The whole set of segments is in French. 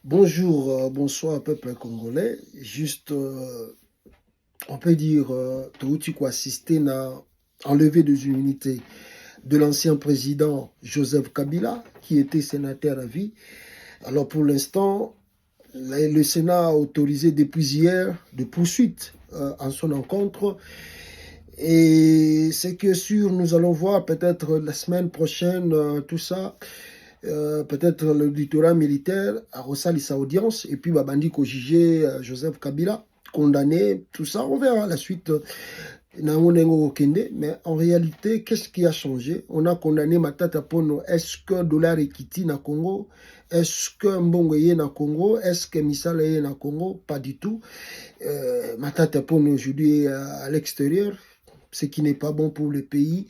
Bonjour, bonsoir peuple congolais. Juste, on peut dire, tout quoi assister à enlever des immunités de l'ancien président Joseph Kabila, qui était sénateur à vie. Alors pour l'instant, le Sénat a autorisé depuis hier des poursuites en son encontre. Et c'est que sûr, nous allons voir peut-être la semaine prochaine tout ça. Peut-être l'auditorat militaire a reçu sa audience et puis Babandi ko jugé Joseph Kabila, condamné, tout ça. On verra la suite. Mais en réalité, qu'est-ce qui a changé? On a condamné Matata Pono. Est-ce que Dollar Ekiti na Congo? Est-ce que Mbongo est na Congo? Est-ce que Misala est na Congo? Pas du tout. Matata Pono aujourd'hui est à l'extérieur, ce qui n'est pas bon pour le pays.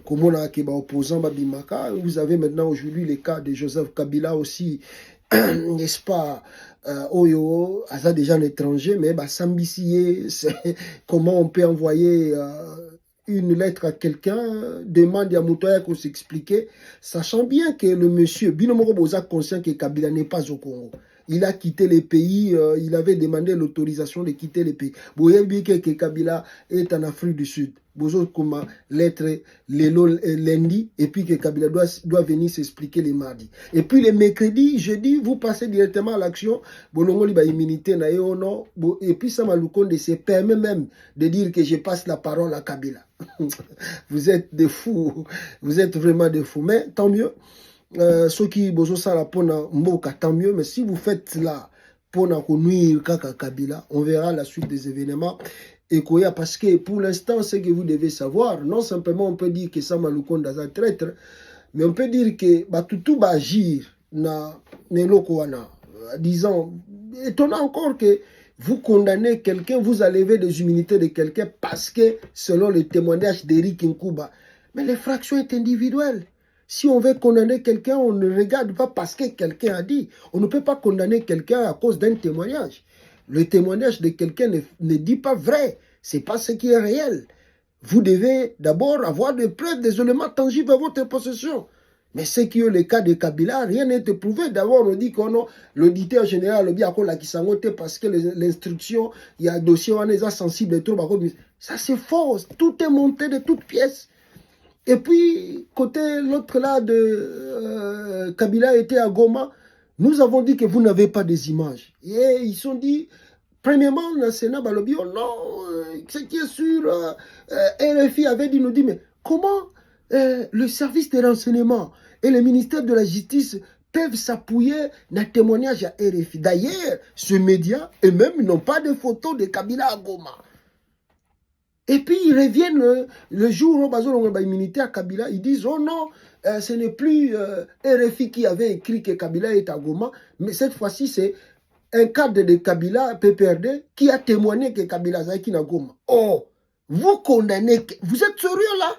Comme on a opposant Babimaka, vous avez maintenant aujourd'hui le cas de Joseph Kabila aussi, n'est-ce pas? Oyo, ça déjà un étranger, mais Sambisié, c'est comment on peut envoyer une lettre à quelqu'un, demande à Moutoya qu'on s'explique, sachant bien que le monsieur, Binomoro Boza conscient que Kabila n'est pas au Congo. Il a quitté les pays, il avait demandé l'autorisation de quitter les pays. Vous voyez bien que Kabila est en Afrique du Sud. Vous comme lettre lundi, et puis que Kabila doit venir s'expliquer les mardis. Et puis les mercredis, jeudi, vous passez directement à l'action. Et puis ça m'a se permet même de dire que je passe la parole à Kabila. Vous êtes des fous, vous êtes vraiment des fous. Mais tant mieux. Ceux qui bozo sala pona mboka, tant mieux, mais si vous faites là pona nuire kaka Kabila, on verra la suite des événements. Et Koya, parce que pour l'instant, ce que vous devez savoir, non simplement on peut dire que Sama Lukonda est un traître, mais on peut dire que tout va agir na Nelokoana, disant, étonnant encore que vous condamnez quelqu'un, vous enlevez des immunités de quelqu'un parce que, selon le témoignage d'Eric Nkuba, mais l'infraction est individuelle. Si on veut condamner quelqu'un, on ne regarde pas parce que quelqu'un a dit. On ne peut pas condamner quelqu'un à cause d'un témoignage. Le témoignage de quelqu'un ne dit pas vrai. Ce n'est pas ce qui est réel. Vous devez d'abord avoir des preuves, des éléments tangibles à votre possession. Mais ce qui est le cas de Kabila, rien n'est prouvé. D'abord, on dit que l'auditeur général, le bien qui s'engote parce que l'instruction, il y a un dossier, on est sensible, ça c'est faux. Tout est monté de toutes pièces. Et puis, côté l'autre là de Kabila était à Goma, nous avons dit que vous n'avez pas des images. Et ils sont dit, premièrement, le Sénat Balobi, oh non, ce qui est sûr, RFI avait dit, nous dit, mais comment le service des renseignements et le ministère de la Justice peuvent s'appuyer dans le témoignage à RFI. D'ailleurs, ce média, eux-mêmes, n'ont pas de photos de Kabila à Goma. Et puis ils reviennent le jour où les militaires Kabila, ils disent oh non, ce n'est plus RFI qui avait écrit que Kabila est à Goma, mais cette fois-ci c'est un cadre de Kabila, PPRD, qui a témoigné que Kabila est à Goma. Oh, vous condamnez, vous êtes sérieux là,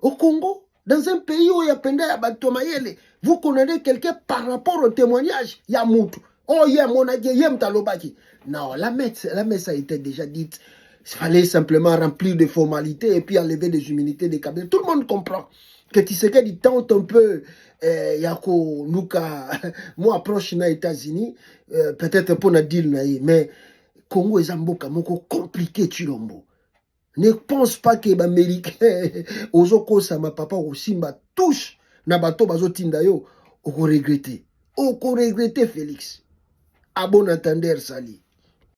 au Congo, dans un pays où il y a Penda Yabatomayele, vous condamnez quelqu'un par rapport au témoignage, il y a Moutou. Oh, il y a Monagé, il y a Mtalobaki. Non, la messe a été déjà dite. Il fallait simplement remplir des formalités et puis enlever des immunités des cabinets. Tout le monde comprend que Tshisekedi tente un peu, Yako, Luka, moi approche les États-Unis, peut-être pour un deal, mais Congo est un moko compliqué, Chilombo. Ne pense pas que les Américains, Ozoko Sama Papa, Osimba, touche, Nabato Bazo Tindayo, on regretter. On regretter, Félix. À bon entendeur, Sali.